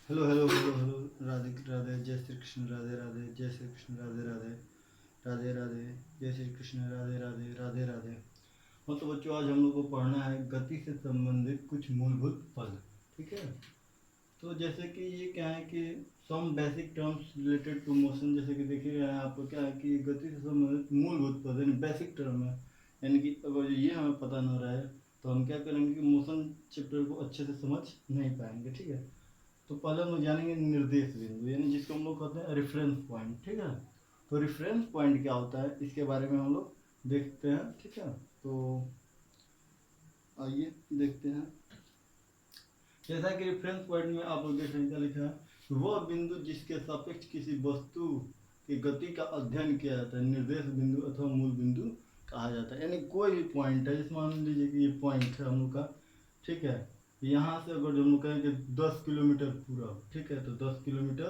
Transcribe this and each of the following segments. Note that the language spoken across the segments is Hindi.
Hello hello hello hello. Radhe Radhe, जय श्री कृष्ण। राधे राधे, जय श्री कृष्ण। राधे राधे, राधे राधे, जय श्री कृष्ण। राधे राधे, राधे राधे। तो बच्चों, आज हम लोग को पढ़ना है गति से संबंधित कुछ मूलभूत पद। ठीक है। तो जैसे कि ये क्या है कि some basic terms related to motion, जैसे कि देखिए आपको क्या है कि गति से संबंधित मूलभूत पद यानी बेसिक टर्म है। यानी कि अगर ये हमें पता न रहा है तो हम क्या करेंगे कि मोशन चैप्टर को अच्छे से समझ नहीं पाएंगे। ठीक है। तो पहले हम लोग जानेंगे निर्देश बिंदु, यानी जिसको हम लोग कहते हैं रेफरेंस पॉइंट। ठीक है। तो रेफरेंस पॉइंट क्या होता है इसके बारे में हम लोग देखते हैं। ठीक है। तो आइए देखते हैं। जैसा कि रेफरेंस पॉइंट में आप लोग देख रहे हैं क्या लिखा है, वह बिंदु जिसके सापेक्ष किसी वस्तु की गति का अध्ययन किया जाता है निर्देश बिंदु अथवा मूल बिंदु कहा जाता है। यानी कोई भी पॉइंट है, जैसे मान लीजिए कि ये पॉइंट है हम लोग का। ठीक है। यहाँ से अगर हम लोग कहें कि 10 किलोमीटर पूरब, ठीक है, तो 10 किलोमीटर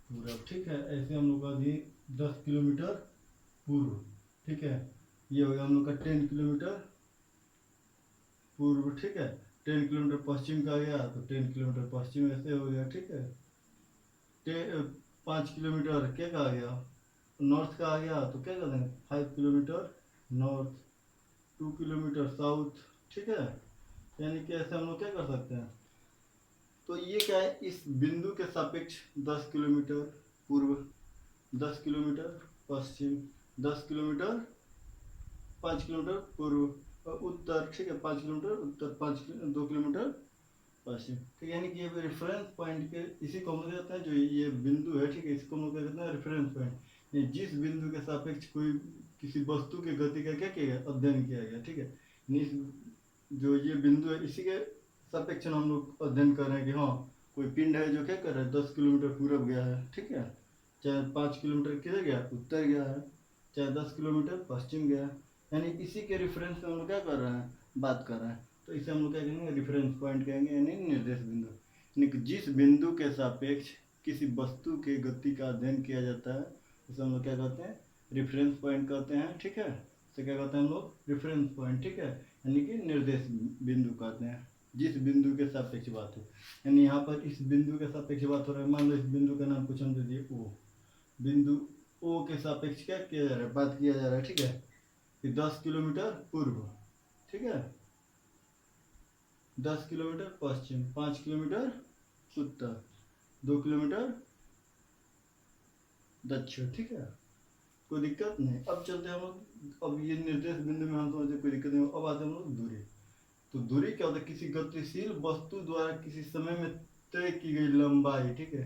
पूरब। ठीक है। ऐसे हम लोग का भी 10 किलोमीटर पूर्व। ठीक है। ये हो गया हम लोग का 10 किलोमीटर पूर्व। ठीक है। 10 किलोमीटर पश्चिम का गया तो 10 किलोमीटर पश्चिम ऐसे हो गया। ठीक है। 5 किलोमीटर क्या का आ गया, नॉर्थ का आ गया तो क्या कर देंगे 5 किलोमीटर नॉर्थ। 2 kilometre south. ठीक है। यानी कि ऐसे हम लोग क्या कर सकते हैं। तो ये क्या है, इस बिंदु के सापेक्ष 10 किलोमीटर पूर्व, 10 किलोमीटर पश्चिम, 10 किलोमीटर, 5 किलोमीटर पूर्व और उत्तर। ठीक है। 5 किलोमीटर उत्तर, 2 किलोमीटर पश्चिम। ठीक है। यानी कि ये रेफरेंस पॉइंट के इसी को हम लोग कहते हैं, जो ये बिंदु है, ठीक है, इसको हम लोग कहते हैं रेफरेंस पॉइंट। ये जिस बिंदु के सापेक्ष कोई किसी वस्तु की गति का क्या किया गया, अध्ययन किया गया। ठीक है। जो ये बिंदु है इसी के सापेक्ष हम लोग अध्ययन कर रहे हैं कि हाँ कोई पिंड है जो क्या कर रहा है 10 किलोमीटर पूरब गया है। ठीक है। चाहे 5 किलोमीटर किधर गया, उत्तर गया है, चाहे 10 किलोमीटर पश्चिम गया है। यानी इसी के रेफरेंस में हम लोग क्या कर रहे हैं, बात कर रहे हैं। तो इसे हम लोग क्या कहेंगे, रेफरेंस पॉइंट कहेंगे, यानी निर्देश बिंदु। यानी कि जिस बिंदु के सापेक्ष किसी वस्तु के गति का अध्ययन किया जाता है उसे हम लोग क्या कहते हैं, रेफरेंस पॉइंट कहते हैं। ठीक है। इसे क्या कहते हैं हम लोग, रेफरेंस पॉइंट। ठीक है। यानी कि निर्देश बिंदु कहते हैं जिस बिंदु के सापेक्ष बात हो। यानी यहाँ पर इस बिंदु के सापेक्ष बात हो रहा है। मान लो इस बिंदु का नाम कुछ हम दे दिए ओ। बिंदु ओ के सापेक्ष क्या किया जा रहा है, बात किया जा रहा है। ठीक है। कि 10 किलोमीटर पूर्व। ठीक है। 10 किलोमीटर पश्चिम, 5 किलोमीटर उत्तर, 2 किलोमीटर दक्षिण। ठीक है। कोई दिक्कत नहीं। अब चलते हैं हम लोग, अब ये निर्देश बिंदु में हम समझते कोई दिक्कत नहीं। अब आते हैं हम लोग दूरी। तो दूरी क्या होता है, किसी गतिशील वस्तु द्वारा किसी समय में तय की गई लंबाई। ठीक है।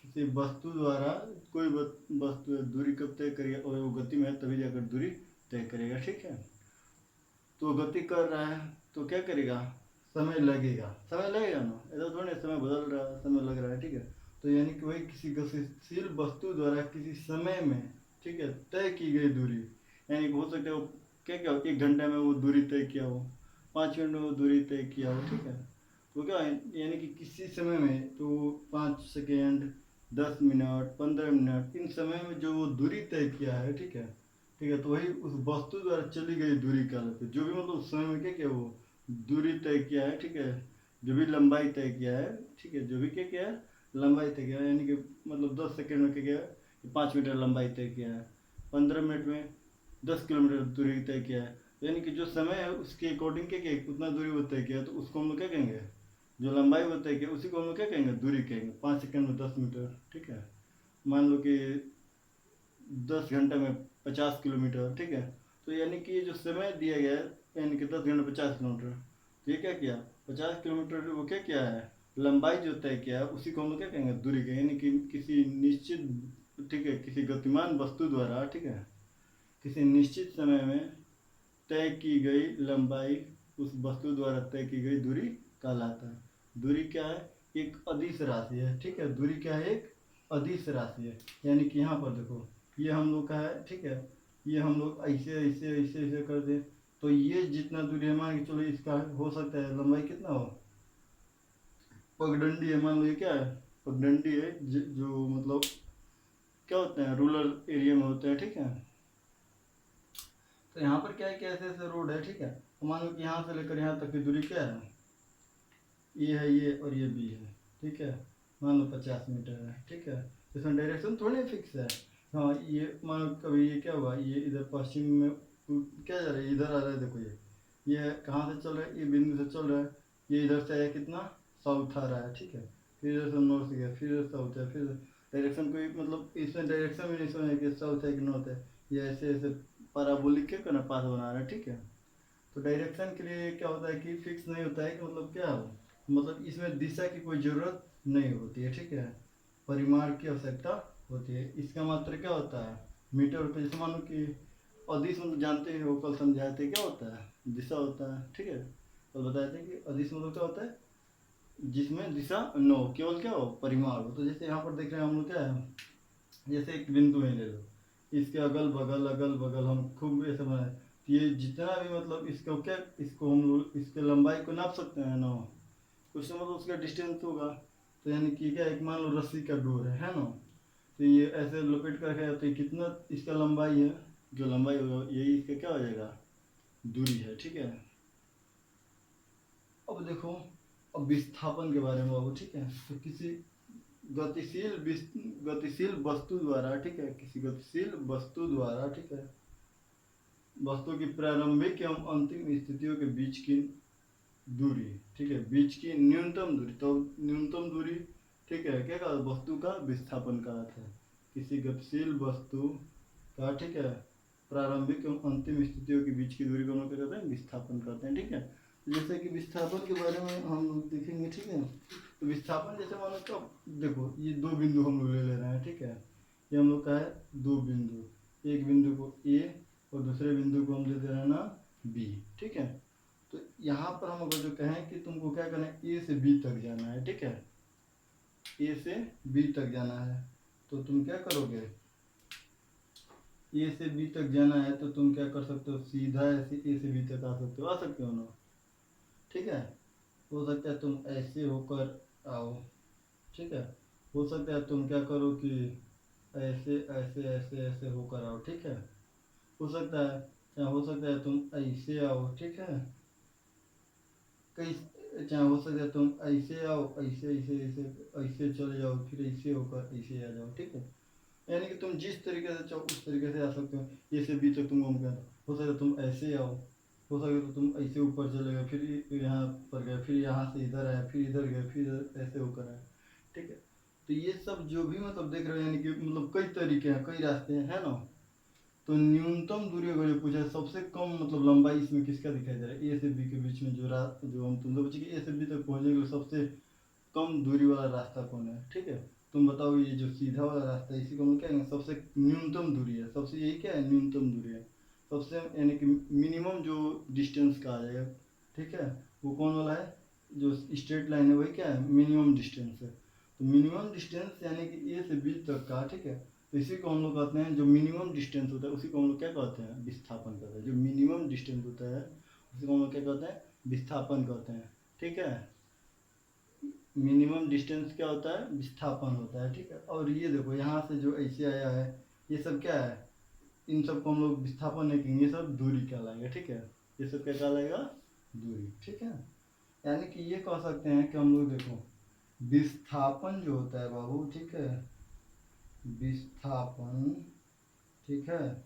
किसी वस्तु द्वारा कोई वस्तु दूरी कब तय करेगा, और वो गति में है तभी जाकर दूरी तय करेगा। ठीक है। तो गति कर रहा है तो क्या करेगा, समय लगेगा। समय लगेगा ना, ऐसा थोड़ा समय बदल रहा है, समय लग रहा है। ठीक है। तो यानी कि वही किसी गतिशील वस्तु द्वारा किसी समय में, ठीक है, तय की गई दूरी। यानी कि हो सकता है वो क्या क्या 1 घंटे में वो दूरी तय किया हो, 5 मिनट में वो दूरी तय किया हो। ठीक है। तो क्या है, यानी कि किसी समय में तो 5 सेकेंड, 10 मिनट, 15 मिनट, इन समय में जो वो दूरी तय किया है। ठीक है। ठीक है। तो वही उस वस्तु द्वारा चली गई दूरी कहलाती है। जो भी मतलब उस समय में क्या किया, वो दूरी तय किया है। ठीक है। जो भी लंबाई तय किया है। ठीक है। जो भी क्या किया है, लंबाई तय किया है। यानी कि मतलब 10 सेकेंड में क्या किया है, 5 मीटर लंबाई तय किया है, 15 मिनट में 10 किलोमीटर दूरी तय किया है। यानी कि जो समय है उसके अकॉर्डिंग क्या किया, उतना दूरी वो तय किया है, तो उसको हम लोग क्या कहेंगे, जो लंबाई वो तय किया उसी को हम लोग क्या कहेंगे, दूरी कहेंगे। 5 सेकेंड में 10 मीटर। ठीक है। मान लो कि 10 घंटे में 50 किलोमीटर। ठीक है। तो यानी कि ये जो समय दिया गया है, यानी कि 10 घंटे 50 किलोमीटर, तो ये क्या किया, 50 किलोमीटर वो क्या किया है, लंबाई जो तय किया है उसी को हम लोग क्या कहेंगे, दूरी कहेंगे। यानी कि किसी निश्चित, ठीक है, किसी गतिमान वस्तु द्वारा, ठीक है, किसी निश्चित समय में तय की गई लंबाई उस वस्तु द्वारा तय की गई दूरी कहलाता है। दूरी क्या है, एक अदिश राशि है। ठीक है। दूरी क्या है, एक अदिश राशि है। यानी कि यहाँ पर देखो, ये हम लोग का है। ठीक है। ये हम लोग ऐसे ऐसे ऐसे ऐसे कर दें तो ये जितना दूरी है, मान के चलो इसका हो सकता है लंबाई कितना हो, पगडंडी है, मान लो ये क्या है, पगडंडी है, जो मतलब क्या होते हैं, रूरल एरिया में होते हैं। ठीक है। तो यहाँ पर क्या है कि ऐसे ऐसे रोड है। ठीक है। तो मान लो कि यहाँ से लेकर यहाँ तक की दूरी क्या है, ये है, ये और ये बी है। ठीक है। मान लो 50 मीटर है, ठीक है। तो इसमें डायरेक्शन थोड़ी फिक्स है। हाँ ये मान लो कभी ये क्या हुआ, ये इधर पश्चिम में क्या जा रहा है, इधर आ रहा है, देखो ये कहाँ से चल रहा है, ये बिंदु से चल रहा है, ये इधर से आया कितना, साउथ आ रहा है, ठीक है। फिर इधर से नॉर्थ गया, फिर इधर साउथ है, फिर डायरेक्शन कोई मतलब इसमें डायरेक्शन भी नहीं समझ कि साउथ है कि नॉर्थ है, ये ऐसे ऐसे पैराबोलिक के ना पाथ बना रहा है, ठीक है। तो डायरेक्शन के लिए क्या होता है कि फिक्स नहीं होता है कि मतलब क्या हो, मतलब इसमें दिशा की कोई ज़रूरत नहीं होती है, ठीक है। परिमाण की आवश्यकता होती है। इसका मात्र क्या होता है, मीटर पे। जैसे मान लो कि अदिश मतलब जानते हो, कल समझाए थे क्या होता है, दिशा होता है, ठीक है। कल बताए थे कि अदिश मतलब क्या होता है, जिसमें दिशा न हो, केवल क्या हो, परिमाण हो। तो जैसे यहाँ पर देख रहे हैं हम लोग क्या है, जैसे एक बिंदु है ले लो, इसके अगल बगल हम खूब ऐसे बनाए, तो ये जितना भी मतलब इसको क्या, इसको हम लोग इसके लंबाई को नाप सकते हैं ना, कुछ तो मतलब उसका डिस्टेंस होगा। तो यानी कि क्या, एक मान लो रस्सी का डोर है ना, तो ये ऐसे लपेट कर है, तो ये कितना इसका लंबाई है, जो लंबाई होगा यही इसका क्या हो जाएगा, दूरी है, ठीक है। अब देखो, अब विस्थापन के बारे में बाबू, ठीक है। तो किसी गतिशील वस्तु द्वारा, ठीक है, किसी गतिशील वस्तु द्वारा, ठीक है, वस्तु की प्रारंभिक एवं अंतिम स्थितियों के बीच की दूरी, ठीक है, बीच की न्यूनतम दूरी। तो न्यूनतम दूरी, ठीक है, क्या कहा, वस्तु का विस्थापन का अर्थ है। किसी गतिशील वस्तु का, ठीक है, प्रारंभिक एवं अंतिम स्थितियों के बीच की दूरी को हम लोग क्या कहते हैं, विस्थापन कहते हैं, ठीक है। जैसे कि विस्थापन के बारे में हम लोग देखेंगे, ठीक है। तो विस्थापन जैसे मान लो, तो देखो ये दो बिंदु हम लोग ले रहे हैं, ठीक है। ये हम लोग का है दो बिंदु, एक बिंदु को ए और दूसरे बिंदु को हम दे दे रहे हैं ना बी, ठीक है। तो यहाँ पर हम अगर जो कहें कि तुमको क्या करना है, ए से बी तक जाना है, ठीक है, ए से बी तक जाना है, तो तुम क्या करोगे, ए से बी तक जाना है तो तुम क्या कर सकते हो, सीधा ऐसे ए से बी तक आ सकते हो ना, ठीक है। हो सकता है तुम ऐसे होकर आओ, ठीक है। हो सकता है तुम क्या करो कि ऐसे ऐसे ऐसे ऐसे होकर आओ, ठीक है। हो सकता है, या हो सकता है तुम ऐसे आओ, ठीक है। कई, चाहे हो सकता है तुम ऐसे आओ, ऐसे ऐसे ऐसे ऐसे चले जाओ, फिर ऐसे होकर ऐसे आ जाओ, ठीक है। यानी कि तुम जिस तरीके से चाहो उस तरीके से आ सकते हो। ये से बी तक तुम घूम गए, हो सकता है तुम ऐसे आओ, हो सकता है तो तुम ऐसे ऊपर चले गए, फिर यहाँ पर गए, फिर यहाँ से इधर आए, फिर इधर गए, फिर ऐसे होकर आए, ठीक है। तो ये सब जो भी मतलब देख रहे हो, यानी कि मतलब कई तरीके हैं, कई रास्ते हैं, है ना। तो न्यूनतम दूरी अगर जो पूछा है, सबसे कम मतलब लंबाई इसमें किसका दिखाई दे रहा है, ए से बी के बीच में जो जो हम तुम लोग पूछे कि ए से बी तक पहुंचने के लिए सबसे कम दूरी वाला रास्ता कौन है, ठीक है। तुम बताओ, ये जो सीधा वाला रास्ता है इसी को हम क्या कहेंगे, सबसे न्यूनतम दूरी है, सबसे यही क्या है, न्यूनतम दूरी है, सबसे यानी कि मिनिमम जो डिस्टेंस का आ जाएगा, ठीक है। वो कौन वाला है, जो स्ट्रेट लाइन है वही क्या है, मिनिमम डिस्टेंस है। तो मिनिमम डिस्टेंस यानी कि ए से बी तक का, ठीक है। तो इसी को हम लोग कहते हैं, जो मिनिमम डिस्टेंस होता है उसी को हम लोग क्या कहते हैं, विस्थापन कहते हैं। जो मिनिमम डिस्टेंस होता है उसी को हम लोग क्या कहते हैं, विस्थापन कहते हैं, ठीक है। मिनिमम डिस्टेंस क्या होता है, विस्थापन होता है, ठीक है। और ये देखो यहाँ से जो ऐसे आया है, ये सब क्या है, इन सब को हम लोग विस्थापन नहीं कहेंगे, ये सब दूरी कहलाएगा, ठीक है। ये सब क्या कहलाएगा, दूरी, ठीक है। यानी कि ये कह सकते हैं कि हम लोग देखो, विस्थापन जो होता है बाबू, ठीक है, विस्थापन, ठीक है,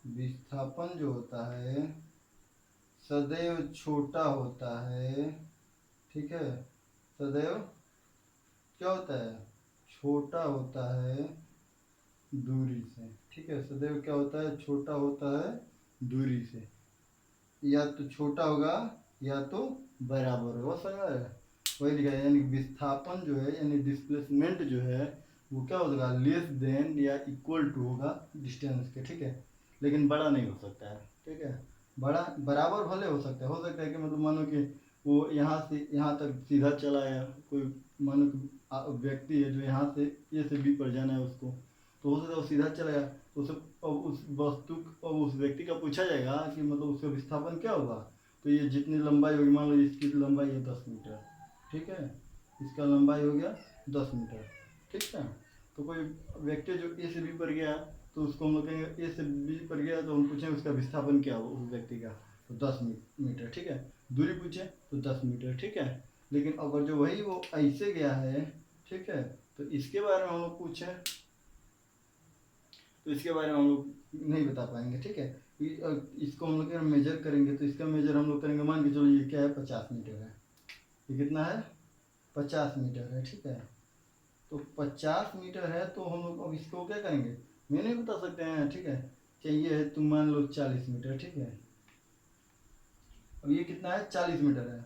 विस्थापन जो होता है सदैव छोटा होता है, ठीक है। सदैव क्या होता है, छोटा होता है दूरी से, ठीक है। सदैव क्या होता है, छोटा होता है दूरी से। या तो छोटा होगा या तो बराबर होगा, समझ में आया? वही लिखा है, यानी विस्थापन जो है यानी डिस्प्लेसमेंट जो है वो क्या होगा, लेस देन या इक्वल टू होगा डिस्टेंस के, ठीक है। लेकिन बड़ा नहीं हो सकता है, ठीक है। बड़ा बराबर भले हो सकता है कि मतलब मानो कि वो यहाँ से यहाँ तक सीधा चला आया, कोई मानो कि व्यक्ति है जो यहाँ से ए से बी पर जाना है उसको, तो हो सकता है वो सीधा चला गया, तो उसे अब उस वस्तु अब उस व्यक्ति का पूछा जाएगा कि मतलब उसका विस्थापन क्या होगा। तो ये जितनी लंबाई होगी, मान लो इसकी लंबाई है 10 मीटर, ठीक है, इसका लंबाई हो गया 10 मीटर, ठीक है। तो कोई व्यक्ति जो ए से बी पर गया, तो उसको हम लोग कहेंगे ए से बी पर गया, तो हम पूछेंगे उसका विस्थापन क्या हो उस व्यक्ति का, तो 10 मीटर, ठीक है। दूरी पूछे तो 10 मीटर, ठीक है। लेकिन अगर जो वही वो ऐसे गया है, ठीक है, तो इसके बारे में हम लोग पूछे तो इसके बारे में हम लोग नहीं बता पाएंगे, ठीक है। इसको हम लोग मेजर करेंगे तो इसका मेजर हम लोग करेंगे, मान के चलो ये क्या है, 50 मीटर है। ये कितना है, 50 मीटर है, ठीक है। तो 50 मीटर है तो हम लोग अब इसको क्या करेंगे, मैं नहीं बता सकते हैं, ठीक है। चाहिए है तुम मान लो 40 मीटर, ठीक है। अब ये कितना है, 40 मीटर है।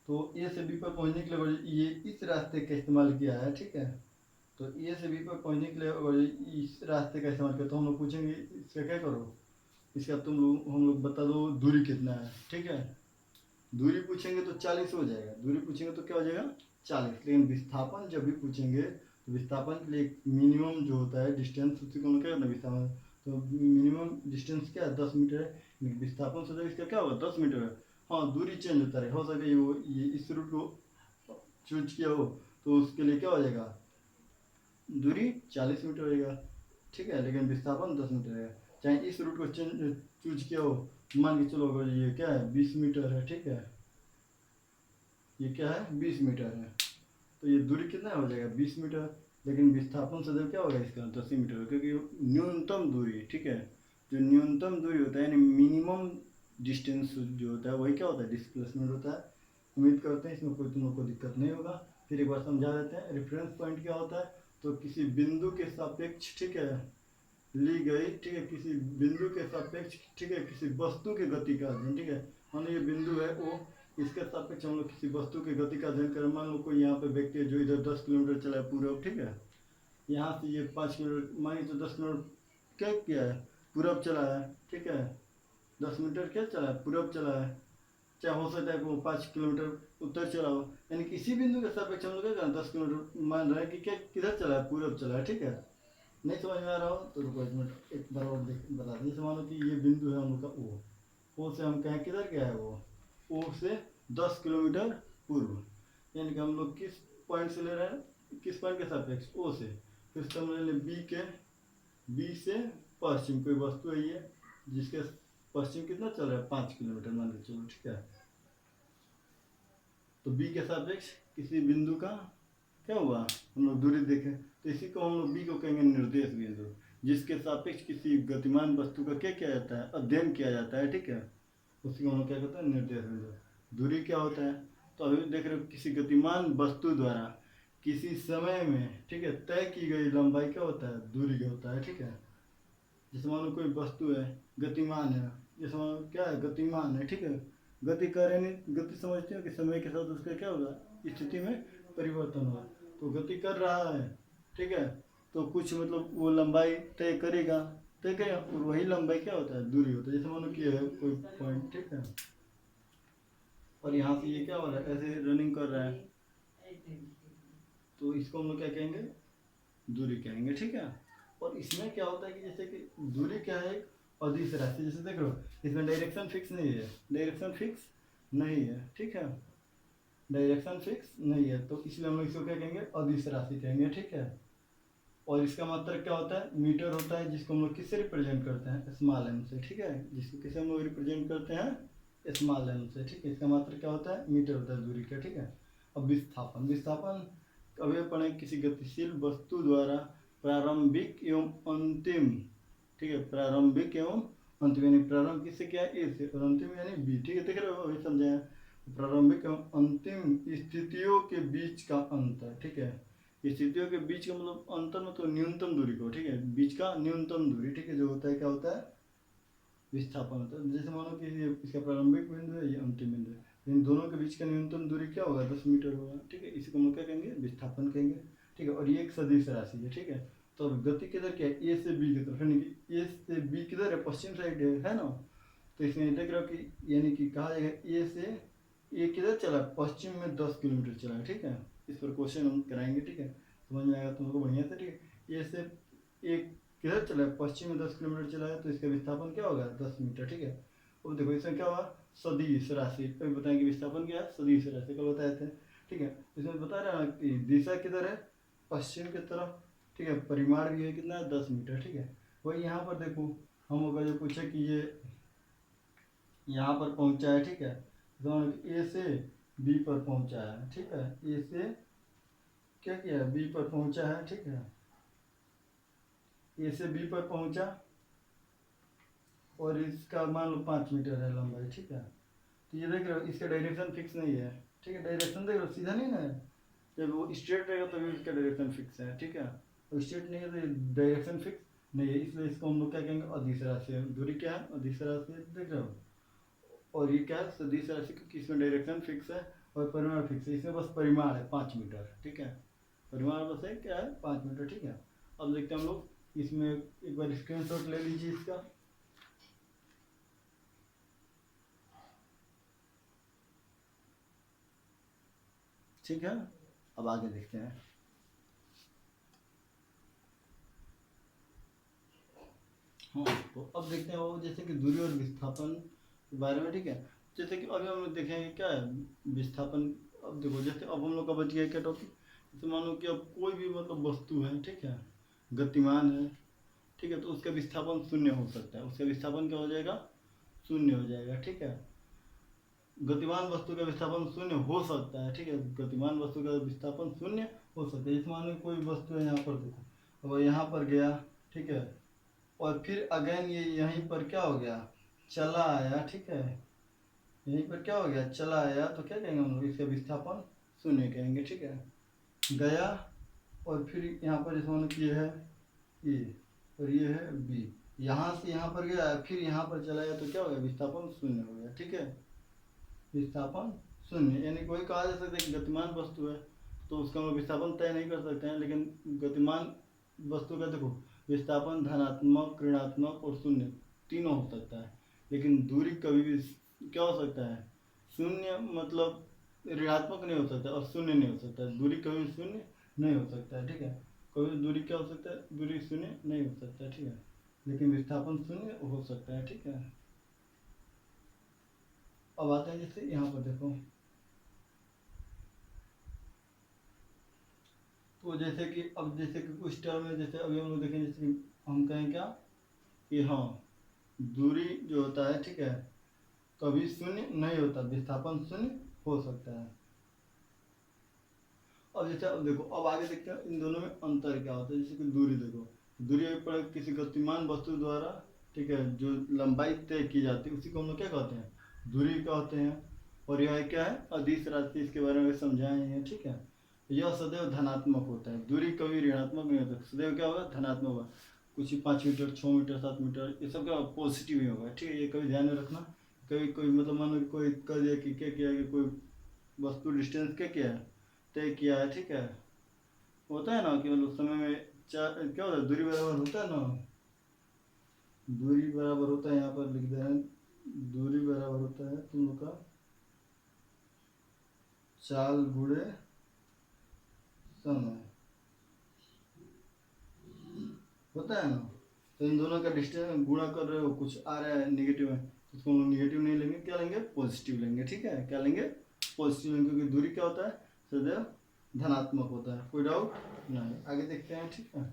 तो ए से बी पर पहुंचने के लिए ये इस रास्ते का इस्तेमाल किया है, ठीक है। तो ए से बी पर पहुंचने के लिए अगर इस रास्ते का इस्तेमाल किया तो हम लोग पूछेंगे इसका क्या करो, इसका हम लोग बता दो दूरी कितना है, ठीक है। दूरी पूछेंगे तो 40 हो जाएगा, दूरी पूछेंगे तो क्या हो जाएगा, 40। लेकिन विस्थापन जब भी पूछेंगे तो विस्थापन के लिए मिनिमम जो होता है डिस्टेंस, उसी को क्या करना विस्थापन, तो मिनिमम डिस्टेंस क्या है, 10 मीटर है। विस्थापन से इसका क्या होगा, 10 मीटर है। हाँ, दूरी चेंज होता है, हो सके ये इस रूट को चूज किया हो तो उसके लिए क्या हो जाएगा, दूरी 40 मीटर रहेगा, ठीक है। लेकिन विस्थापन 10 मीटर है। चाहे इस रूट को चूज किया हो, मान के चलो अगर ये क्या है, 20 मीटर है, ठीक है। ये क्या है, 20 मीटर है। तो ये दूरी कितना हो जाएगा, 20 मीटर। लेकिन विस्थापन सदैव क्या होगा इसका, 10 मीटर, क्योंकि न्यूनतम दूरी, ठीक है। जो न्यूनतम दूरी होता है यानी मिनिमम डिस्टेंस जो होता है वही क्या होता है, डिस्प्लेसमेंट होता है। उम्मीद करते हैं इसमें कोई तुम लोग को दिक्कत नहीं होगा। फिर एक बार समझा देते हैं, रेफरेंस पॉइंट क्या होता है। तो किसी बिंदु के सापेक्ष, ठीक है, ली गई, ठीक है, किसी बिंदु के सापेक्ष, ठीक है, किसी वस्तु की गति का अध्ययन, ठीक है। मान लो ये बिंदु है ओ, इसके सापेक्ष हम लोग किसी वस्तु की गति का अध्ययन करें। मान लो कोई यहाँ पे व्यक्ति है जो इधर 10 किलोमीटर चला है पूरब, ठीक है। यहाँ से ये 5 किलोमीटर, मानिए तो 10 किलोमीटर क्या किया है, पूरब चला है, ठीक है। 10 मीटर क्या चला है, पूरब चला है। चाहे हो सकता है वो 5 किलोमीटर उत्तर चला हो, यानी किसी बिंदु के सापेक्ष हम लोग क्या करें, 10 किलोमीटर मान रहे हैं कि क्या किधर चला है, पूरब चला है, ठीक है। नहीं समझ में आ रहा हो तो रुको 1 मिनट, एक बार और बता दें। जैसे मानो कि ये बिंदु है हम लोग का ओ से हम कहें किधर गया है वो, ओ से 10 किलोमीटर पूर्व, यानी कि हम लोग किस पॉइंट से ले रहे हैं, किस पॉइंट के सापेक्ष, ओ से। फिर से हम ले लें बी से पश्चिम कोई वस्तु है ये, जिसके पश्चिम कितना चल रहा है, 5 किलोमीटर मान के चलो, ठीक है। तो बी के सापेक्ष किसी बिंदु का क्या हुआ, हम लोग दूरी देखें तो इसी को हम लोग बी को कहेंगे निर्देश बिंदु, जिसके सापेक्ष किसी गतिमान वस्तु का क्या किया जाता है, अध्ययन किया जाता है, ठीक है। उसी को हम लोग क्या कहते हैं, निर्देश बिंदु। दूरी क्या होता है, तो अभी देख रहे हो किसी गतिमान वस्तु द्वारा किसी समय में, ठीक है, तय की गई लंबाई क्या होता है, दूरी क्या होता है, ठीक है। जैसे मान लो कोई वस्तु है गतिमान है, जैसे मान लो क्या है, गतिमान है, ठीक है। गति कर नहीं, गति समझते हो कि समय के साथ उसका क्या होगा, स्थिति में परिवर्तन होगा। तो गति कर रहा है, ठीक है, तो कुछ मतलब वो लंबाई तय करेगा, तय करेगा, और वही लंबाई क्या होता है, दूरी होता है। जैसे मान लो कि है कोई पॉइंट, ठीक है, और यहाँ से ये क्या हो रहा है, ऐसे रनिंग कर रहा है, तो इसको हम लोग क्या कहेंगे, दूरी कहेंगे, ठीक है। और इसमें क्या होता है कि जैसे कि दूरी क्या है, एक अदिश राशि, जैसे देख लो इसमें डायरेक्शन फिक्स नहीं है, डायरेक्शन फिक्स नहीं है, ठीक है, डायरेक्शन फिक्स नहीं है, तो इसलिए हम लोग इसको क्या कहेंगे, अदिश राशि कहेंगे, ठीक है। और इसका मात्रक क्या होता है, मीटर होता है, जिसको हम लोग किससे रिप्रेजेंट करते हैं, स्मॉल एम से, ठीक है। जिसको किसे हम लोग रिप्रेजेंट करते हैं, स्मॉल एम से, ठीक है। इसका मात्रक क्या होता है, मीटर होता है दूरी का, ठीक है। अब विस्थापन, विस्थापन अभी पढ़े किसी गतिशील वस्तु द्वारा प्रारंभिक एवं अंतिम, ठीक है, प्रारंभिक एवं अंतिम, यानी प्रारंभ किससे किया है, ए से, और अंतिम यानी बी, ठीक है। देख रहे हो, अभी समझे हैं। प्रारंभिक एवं अंतिम स्थितियों के बीच का अंतर, ठीक है। स्थितियों के बीच का मतलब अंतर मतलब न्यूनतम दूरी को, ठीक है, बीच का न्यूनतम दूरी, ठीक है, जो होता है क्या होता है, विस्थापन होता है। जैसे मानो कि ये इसका प्रारंभिक बिंदु है, ये अंतिम बिंदु है, इन दोनों के बीच का न्यूनतम दूरी क्या होगा, 10 मीटर होगा, ठीक है। इसी को हम क्या कहेंगे, विस्थापन कहेंगे, ठीक है। और ये एक सदिश राशि है, ठीक है। तो अब गति किधर क्या है, ए से बी की तरफ, यानी कि ए से बी किधर है, पश्चिम साइड है ना। तो इसमें देख रहे हो कि यानी कि कहा जाएगा ए से, ए किधर चला, पश्चिम में 10 किलोमीटर चला है, ठीक है। इस पर क्वेश्चन हम कराएंगे, ठीक है, समझ में आएगा तुम लोग को बढ़िया से, ठीक है। ए से एक किधर चला है, पश्चिम में 10 किलोमीटर चला है, तो इसका विस्थापन क्या होगा, 10 मीटर, ठीक है। और देखो इसमें क्या हुआ, सदिश राशि, अभी बताएंगे विस्थापन क्या है, सदिश राशि कल बताए थे, ठीक है। इसमें बता रहा है कि दिशा किधर है, पश्चिम की तरफ, ठीक है। परिमाण भी है कितना, 10 मीटर, ठीक है। वही यहाँ पर देखो, हम अगर जो पूछे कि ये यहाँ पर पहुँचा है, ठीक है, तो ए से बी पर पहुंचा है, ठीक है। ए से क्या किया, बी पर पहुंचा है, ठीक है। ए से बी पर पहुंचा और इसका मान लो 5 मीटर है लंबाई, ठीक है। तो ये देख रहे हो इसका डायरेक्शन फिक्स नहीं है, ठीक है। डायरेक्शन देख रहे हो सीधा नहीं ना है, जब वो स्ट्रेट रहेगा तभी इसका डायरेक्शन फिक्स है, ठीक है। और स्ट्रेट नहीं है तो डायरेक्शन फिक्स नहीं है, इसलिए इसको हम लोग क्या कहेंगे, अदिश राशि। दूरी क्या है, अदिश राशि, देख रहे हो। और ये क्या है, सदिश राशि, क्योंकि इसमें डायरेक्शन फिक्स है और परिमाण फिक्स है। इसमें बस परिमाण है 5 मीटर, ठीक है। परिमाण बस है क्या है, 5 मीटर, ठीक है। अब देखते हैं हम लोग इसमें, एक बार स्क्रीनशॉट ले लीजिए इसका। ठीक है, अब आगे देखते हैं। हाँ, तो अब देखते हैं वो जैसे कि दूरी और विस्थापन के बारे में, ठीक है। जैसे कि अभी हम लोग देखेंगे क्या है विस्थापन। अब देखो जैसे अब हम लोग का बच गया क्या टॉपिक, जैसे मान लो कि अब कोई भी मतलब वस्तु है, ठीक है, गतिमान है, ठीक है, तो उसका विस्थापन शून्य हो सकता है। उसका विस्थापन क्या हो जाएगा, शून्य हो जाएगा, ठीक है। गतिमान वस्तु का विस्थापन शून्य हो सकता है, ठीक है। गतिमान वस्तु का विस्थापन शून्य हो सकता है। जैसे मान लो कोई वस्तु है, यहाँ पर देखो, अब यहाँ पर गया, ठीक है, और फिर अगेन ये यहीं पर क्या हो गया, चला आया, ठीक है। यहीं पर क्या हो गया, चला आया, तो क्या कहेंगे हम लोग, इसका विस्थापन शून्य कहेंगे, ठीक है। गया और फिर यहाँ पर जैसे मान लो कि ये है ए और ये है बी, यहाँ से यहाँ पर गया फिर यहाँ पर चला गया, तो क्या हो गया, विस्थापन शून्य हो गया, ठीक है। विस्थापन शून्य, यानी कोई कहा जा सकता है कि गतिमान वस्तु है तो उसका हम लोग विस्थापन तय नहीं कर सकते हैं, लेकिन गतिमान वस्तु का देखो विस्थापन धनात्मक, ऋणात्मक और शून्य तीनों हो सकता है। लेकिन दूरी कभी भी क्या हो सकता है, शून्य मतलब ऋणात्मक नहीं हो सकता और शून्य नहीं हो सकता है। दूरी कभी शून्य नहीं हो सकता है, ठीक है। कभी दूरी क्या हो सकता है, दूरी शून्य नहीं हो सकता है, ठीक है। लेकिन विस्थापन शून्य हो सकता है, ठीक है। अब आते हैं जैसे यहाँ पर देखो, तो जैसे कि अब जैसे कि कुछ टर्म में, जैसे अभी हम लोग देखें, जैसे कि हम कहें क्या कि हाँ दूरी जो होता है, ठीक है, कभी शून्य नहीं होता, विस्थापन शून्य हो सकता है। अब जैसे अब देखो, अब आगे देखते हैं इन दोनों में अंतर क्या होता है। जैसे कि दूरी देखो, दूरी पर किसी गतिमान वस्तु द्वारा, ठीक है, जो लंबाई तय की जाती है उसी को हम लोग क्या कहते हैं, दूरी कहते हैं। और यह क्या है, अदिश राशि, इसके बारे में समझाए हैं, ठीक है। यह सदैव धनात्मक होता है, दूरी कभी ऋणात्मक नहीं होता, सदैव क्या होगा, धनात्मक होगा। कुछ 5 मीटर, 6 मीटर, 7 मीटर, ये सब क्या पॉजिटिव ही होगा, ठीक है। ये कभी ध्यान में रखना। कभी कोई मतलब मान लो कोई कह दिया कि क्या किया कि कोई वस्तु डिस्टेंस क्या किया है, तय किया है, ठीक है। होता है ना कि मतलब समय में चार क्या होता है, दूरी बराबर होता है ना, दूरी बराबर होता है, यहाँ पर लिख दे रहे हैं, दूरी बराबर होता है तुम लोग का चाल गुणे समय, होता है ना। तो इन दोनों का डिस्टेंस गुणा कर रहे हो, कुछ आ रहा है निगेटिव में, उसको हम लोग निगेटिव नहीं लेंगे, क्या लेंगे, पॉजिटिव लेंगे, ठीक है। क्या लेंगे, पॉजिटिव लेंगे, क्योंकि दूरी क्या होता है, सदैव धनात्मक होता है, कोई डाउट नहीं। आगे देखते हैं, ठीक है।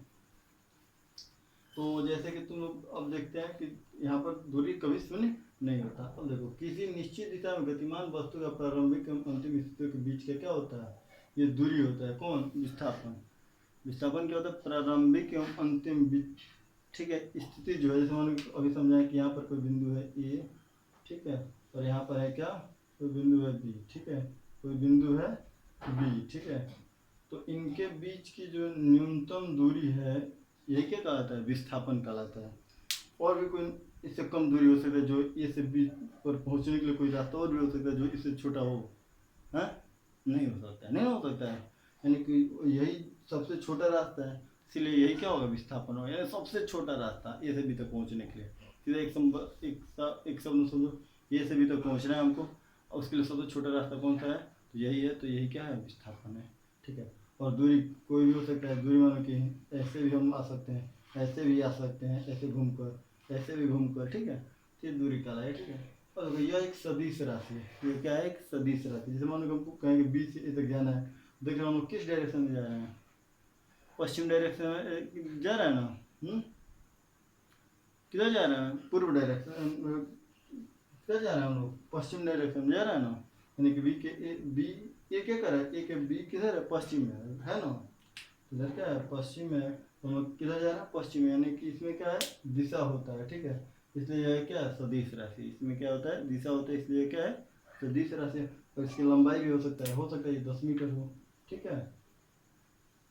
तो जैसे कि तुम लोग अब देखते हैं कि यहाँ पर दूरी कभी शून्य नहीं होता। अब देखो किसी निश्चित दिशा में गतिमान वस्तु का प्रारंभिक एवं अंतिम स्थितियों के बीच का क्या होता है, ये दूरी होता है। कौन, विस्थापन। विस्थापन क्या होता है, प्रारंभिक एवं अंतिम बीच, ठीक है, स्थिति जो है। जैसे मैंने अभी समझाया कि यहाँ पर कोई बिंदु है ए, ठीक है, और यहाँ पर है क्या, कोई बिंदु है बी, ठीक है, कोई बिंदु है बी, ठीक है। तो इनके बीच की जो न्यूनतम दूरी है, ये क्या कहलाता है, विस्थापन कहलाता है। और भी कोई इससे कम दूरी हो सकता है, जो ए से बी पर पहुंचने के लिए कोई रास्ता और भी हो सकता है जो इससे छोटा हो, है, नहीं हो सकता है, नहीं हो सकता है। यानी कि यही सबसे छोटा रास्ता है, इसीलिए यही क्या होगा, विस्थापन होगा। यानी सबसे छोटा रास्ता ए से बी तक पहुंचने के लिए, सीधा एक शब्द समझो, ए से बी तक पहुंचना है हमको, और उसके लिए सबसे छोटा रास्ता कौन सा है, तो यही है। तो यही क्या है, विस्थापन है, ठीक है। और दूरी कोई भी हो सकता है, दूरी मानो कि ऐसे भी हम आ सकते हैं, ऐसे भी आ सकते हैं, ऐसे घूमकर, ऐसे भी घूमकर, ठीक है। तो ये दूरी कहलाए, ठीक है। और देखो यह एक सदिश राशि है, ये क्या है, एक सदिश राशि। जैसे मान लो हमको कहेंगे बी से ए तक जाना है, देख रहे हम लोग किस डायरेक्शन में जा रहे हैं, पश्चिम डायरेक्शन में जा रहा है ना, किधर जा रहे हैं, पूर्व डायरेक्शन, किधर जा रहे हैं हम लोग, पश्चिम डायरेक्शन में जा रहे हैं ना। यानी कि बी ए क्या कर रहा है, ए के बी किधर है, पश्चिम में है ना। इधर क्या है, पश्चिम है, तो हम किधर जा रहे हैं, पश्चिम में, यानी कि इसमें क्या है, दिशा होता है, ठीक है। इसलिए यह क्या है, सदिश राशि, इसमें क्या होता है, दिशा होता है, इसलिए क्या है, सदिश राशि। और इसकी लंबाई भी हो सकता है ये 10 मीटर हो, ठीक है,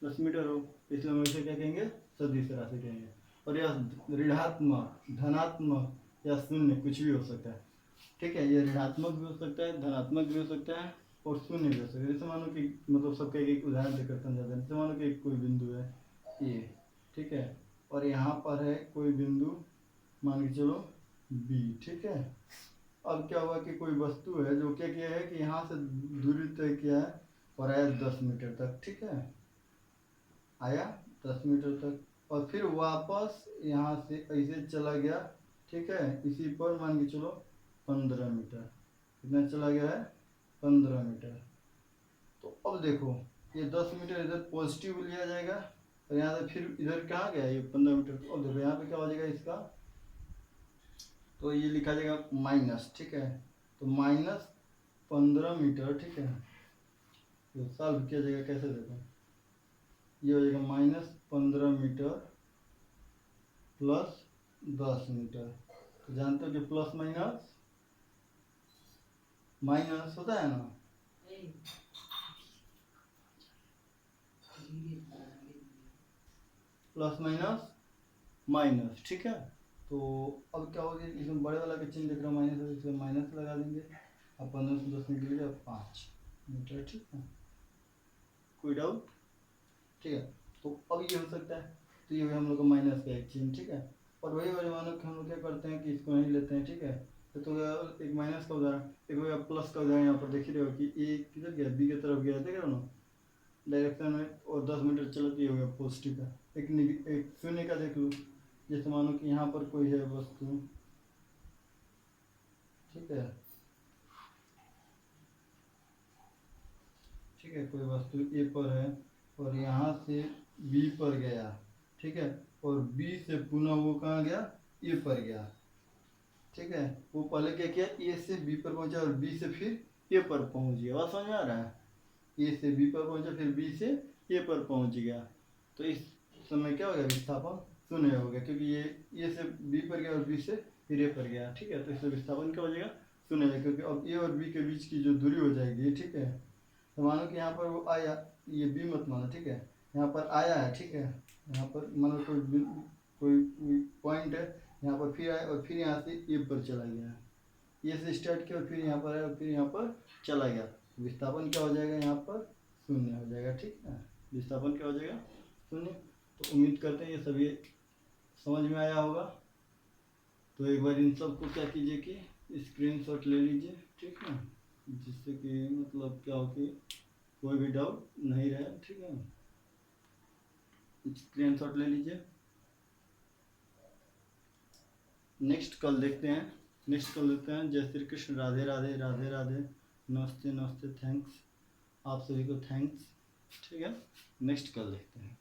10 मीटर हो, इसलिए हम इसे क्या कहेंगे, सदिश राशि कहेंगे। और यह ऋणात्मक, धनात्मक या शून्य कुछ भी हो सकता है, ठीक है। ये ऋणात्मक भी हो सकता है, धनात्मक भी हो सकता है और शून्य भी हो सकता है। जैसे मानो कि मतलब सबका एक उदाहरण देकर समझाते हैं। जैसे मानो कि कोई बिंदु है ए, ठीक है, और यहाँ पर है कोई बिंदु, मान के चलो बी, ठीक है। अब क्या हुआ कि कोई वस्तु है जो क्या किया है कि यहाँ से दूरी तय किया है और आया 10 मीटर तक, ठीक है, आया 10 मीटर तक और फिर वापस यहाँ से ऐसे चला गया, ठीक है, इसी पर मान के चलो 15 मीटर, कितना चला गया है, 15 मीटर। तो अब देखो ये 10 मीटर इधर पॉजिटिव लिया जाएगा और यहाँ से फिर इधर कहाँ गया ये 15 मीटर। तो अब देखो यहाँ पे क्या हो जाएगा इसका, तो ये लिखा जाएगा माइनस, ठीक है, तो -15 मीटर, ठीक है। तो सॉल्व किया जाएगा कैसे, देखो ये हो जाएगा -15 मीटर प्लस 10 मीटर। तो जानते हो कि प्लस माइनस माइनस होता है ना, प्लस माइनस माइनस, ठीक है। तो अब क्या होगा, इसमें बड़े वाला का चिन्ह देख रहा हूँ माइनस है, इसमें माइनस लगा देंगे। अब 15 से 10 निकलेगा 5 मीटर, ठीक है, कोई डाउट, ठीक है। तो अब ये हो सकता है, तो ये हम लोग का माइनस का एक चिन्ह, ठीक है। और वही वाले मानो कि हम लोग क्या करते हैं कि इसको नहीं लेते हैं, ठीक है। तो एक माइनस का उदाहरण, एक हो गया प्लस का उदाहरण, यहाँ पर देख ही रहे हो कि ए किधर गया, बी की तरफ गया, देख रहे हो ना डायरेक्शन में, और 10 मीटर चला तो ये हो गया पॉजिटिव का। एक शून्य का देख लो, जैसे मानो कि यहाँ पर कोई है वस्तु, ठीक है, ठीक है, कोई वस्तु ए पर है और यहाँ से बी पर गया, ठीक है, और बी से पुनः वो कहाँ गया, ए पर गया, ठीक है। वो पहले क्या किया, ए से बी पर पहुंचा और बी से फिर ए पर पहुंच गया, बात समझ में आ रहा है। ए से बी पर पहुंचा फिर बी से ए पर पहुंच गया, तो इस समय क्या हो गया, विस्थापन शून्य हो गया, क्योंकि ये ए से बी पर गया और बी से फिर ए पर गया, ठीक है। तो इससे विस्थापन क्या हो जाएगा, शून्य हो जाएगा, क्योंकि अब ए और बी के बीच की जो दूरी हो जाएगी, ठीक है। तो मानो कि यहाँ पर वो आया, ये बी मत मानो, ठीक है, यहाँ पर आया है, ठीक है, यहाँ पर मानो कोई पॉइंट है, यहाँ पर फिर आया और फिर यहाँ से ए पर चला गया, ए से स्टार्ट किया और फिर यहाँ पर आया और फिर यहाँ पर चला गया, विस्थापन क्या हो जाएगा, यहाँ पर शून्य हो जाएगा, ठीक है, विस्थापन क्या हो जाएगा, शून्य। तो उम्मीद करते हैं ये सभी समझ में आया होगा। तो एक बार इन सब को क्या कीजिए कि स्क्रीनशॉट ले लीजिए, ठीक है, जिससे कि मतलब क्या हो कि कोई भी डाउट नहीं रहे, ठीक है, स्क्रीनशॉट ले लीजिए। नेक्स्ट कल देखते हैं। जय श्री कृष्ण, राधे राधे, राधे राधे, नमस्ते नमस्ते, थैंक्स, आप सभी को थैंक्स, ठीक है। नेक्स्ट कल देखते हैं।